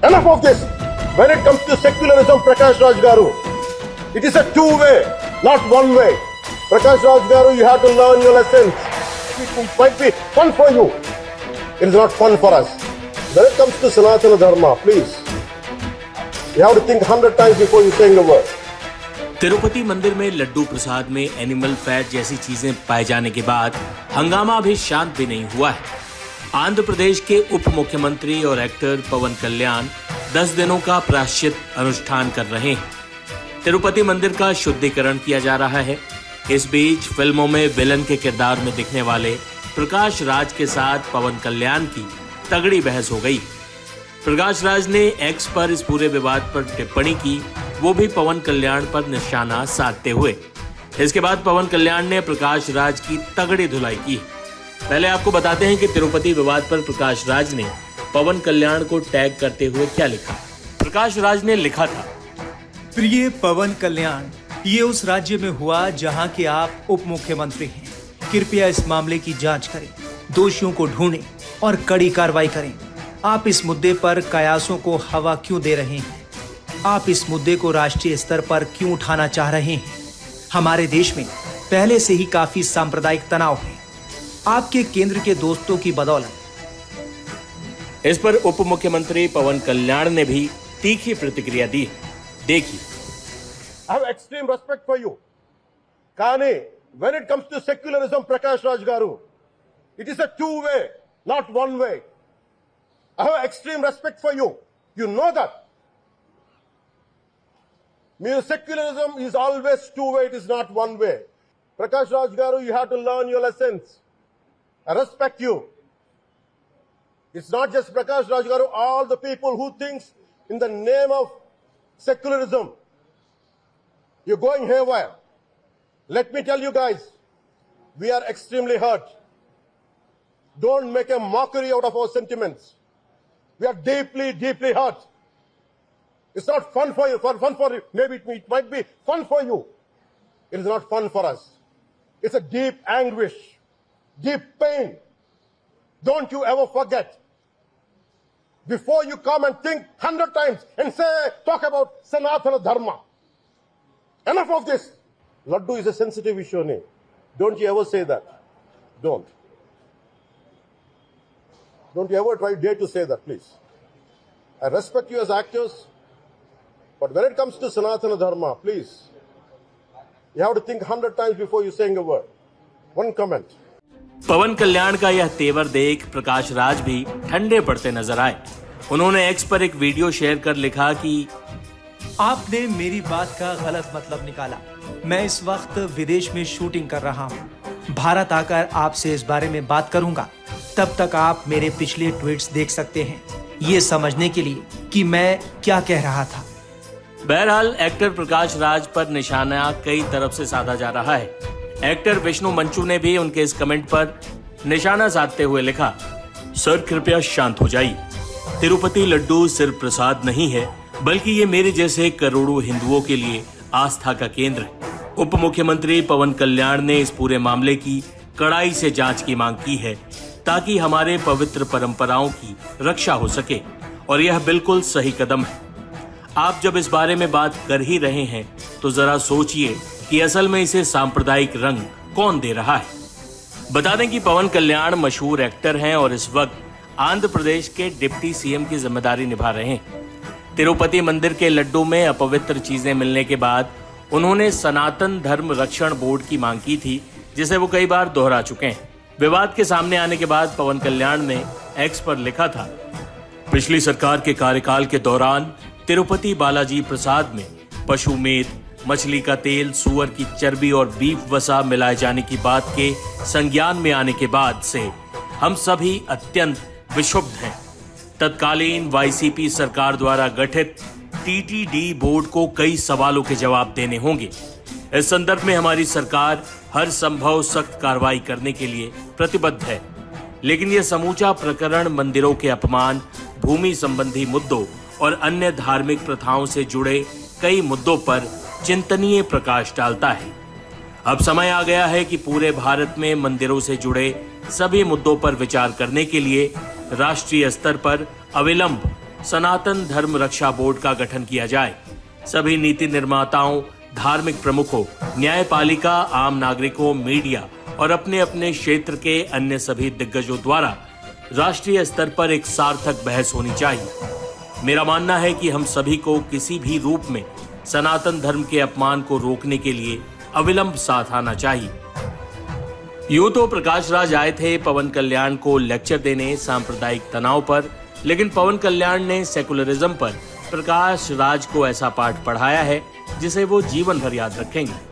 Enough of this. When it comes to secularism, Prakash Raj Garu, it is a two-way, not one way. Prakash Raj Garu, you have to learn your lessons. It might be fun for you. It is not fun for us. When it comes to Sanatana Dharma, please, you have to think 100 times before you saying a word. Tirupati मंदिर में लड्डू प्रसाद में animal fat जैसी चीजें पाए जाने के बाद हंगामा अभी शांत भी नहीं हुआ है। आंध्र प्रदेश के उप मुख्यमंत्री और एक्टर पवन कल्याण 10 दिनों का प्रायश्चित अनुष्ठान कर रहे हैं। तिरुपति मंदिर का शुद्धिकरण किया जा रहा है। इस बीच फिल्मों में विलन के किरदार में दिखने वाले प्रकाश राज के साथ पवन कल्याण की तगड़ी बहस हो गई। प्रकाश राज ने एक्स पर इस पूरे विवाद पर टिप्पणी की, वो भी पवन कल्याण पर निशाना साधते हुए। इसके बाद पवन कल्याण ने प्रकाश राज की तगड़ी धुलाई की। पहले आपको बताते हैं कि तिरुपति विवाद पर प्रकाश राज ने पवन कल्याण को टैग करते हुए क्या लिखा। प्रकाश राज ने लिखा था, प्रिय पवन कल्याण, ये उस राज्य में हुआ जहां के आप उप मुख्यमंत्री हैं। कृपया इस मामले की जांच करें, दोषियों को ढूंढें और कड़ी कार्रवाई करें। आप इस मुद्दे पर कयासों को हवा क्यों दे रहे हैं? आप इस मुद्दे को राष्ट्रीय स्तर पर क्यों उठाना चाह रहे हैं? हमारे देश में पहले से ही काफी सांप्रदायिक तनाव है, आपके केंद्र के दोस्तों की बदौलत। इस पर उप मुख्यमंत्री पवन कल्याण ने भी तीखी प्रतिक्रिया दी। देखिए, I have extreme respect for you. Kani, when it comes to secularism, Prakash Raj Garu, it is a two-way, not one way. I have extreme respect for you. You know that. Secularism is always two-way, it is not one way. Prakash Raj Garu, you have to learn your lessons. I respect you. It's not just Prakash Raj Garu, all the people who thinks in the name of secularism, you're going haywire. Let me tell you guys, we are extremely hurt. Don't make a mockery out of our sentiments. We are deeply, deeply hurt. It's not fun for you, fun for you. Maybe it might be fun for you. It is not fun for us. It's a deep anguish, deep pain. Don't you ever forget. Before you come and think 100 times and talk about Sanatana Dharma. Enough of this. Laddu is a sensitive issue, ne? Don't you ever say that. Don't. Don't you ever dare to say that, please. I respect you as actors, but when it comes to Sanatana Dharma, please, you have to think 100 times before you saying a word. One comment. पवन कल्याण का यह तेवर देख प्रकाश राज भी ठंडे पड़ते नजर आए। उन्होंने एक्स पर एक वीडियो शेयर कर लिखा कि आपने मेरी बात का गलत मतलब निकाला। मैं इस वक्त विदेश में शूटिंग कर रहा हूँ। भारत आकर आपसे इस बारे में बात करूंगा। तब तक आप मेरे पिछले ट्वीट्स देख सकते हैं, ये समझने के लिए कि मैं क्या कह रहा था। बहरहाल एक्टर प्रकाश राज पर निशाना कई तरफ से साधा जा रहा है। एक्टर विष्णु मंचू ने भी उनके इस कमेंट पर निशाना साधते हुए लिखा, सर कृपया शांत हो जाइए। तिरुपति लड्डू सिर्फ प्रसाद नहीं है, बल्कि ये मेरे जैसे करोड़ों हिंदुओं के लिए आस्था का केंद्र है। उप मुख्यमंत्री पवन कल्याण ने इस पूरे मामले की कड़ाई से जांच की मांग की है, ताकि हमारे पवित्र परंपराओं की रक्षा हो सके, और यह बिल्कुल सही कदम है। आप जब इस बारे में बात कर ही रहे हैं, तो जरा सोचिए कि असल में इसे सांप्रदायिक रंग कौन दे रहा है। बता दें कि पवन कल्याण मशहूर एक्टर हैं और इस वक्त आंध्र प्रदेश के डिप्टी सीएम की जिम्मेदारी निभा रहे हैं। तिरुपति मंदिर के लड्डू में अपवित्र चीजें मिलने के बाद उन्होंने सनातन धर्म रक्षण बोर्ड की मांग की थी, जिसे वो कई बार दोहरा चुके हैं। विवाद के सामने आने के बाद पवन कल्याण ने एक्स पर लिखा था, पिछली सरकार के कार्यकाल के दौरान तिरुपति बालाजी प्रसाद में पशु मेद, मछली का तेल, सुअर की चर्बी और बीफ वसा मिलाए जाने की बात के संज्ञान में आने के बाद से हम सभी अत्यंत विक्षुब्ध हैं। तत्कालीन वाईसीपी सरकार द्वारा गठित टीटीडी बोर्ड को कई सवालों के जवाब देने होंगे। इस संदर्भ में हमारी सरकार हर संभव सख्त कार्रवाई करने के लिए प्रतिबद्ध है, लेकिन यह समूचा प्रकरण मंदिरों के अपमान, भूमि संबंधी मुद्दों और अन्य धार्मिक प्रथाओं से जुड़े कई मुद्दों पर चिंतनीय प्रकाश डालता है। अब समय आ गया है कि पूरे भारत में मंदिरों से जुड़े सभी मुद्दों पर विचार करने के लिए राष्ट्रीय स्तर पर अविलंब सनातन धर्म रक्षा बोर्ड का गठन किया जाए। सभी नीति निर्माताओं, धार्मिक प्रमुखों, न्यायपालिका, आम नागरिकों, मीडिया और अपने अपने क्षेत्र के अन्य सभी दिग्गजों द्वारा राष्ट्रीय स्तर पर एक सार्थक बहस होनी चाहिए। मेरा मानना है कि हम सभी को किसी भी रूप में सनातन धर्म के अपमान को रोकने के लिए अविलंब साथ आना चाहिए। यूं तो प्रकाश राज आए थे पवन कल्याण को लेक्चर देने सांप्रदायिक तनाव पर, लेकिन पवन कल्याण ने सेकुलरिज्म पर प्रकाश राज को ऐसा पाठ पढ़ाया है जिसे वो जीवन भर याद रखेंगे।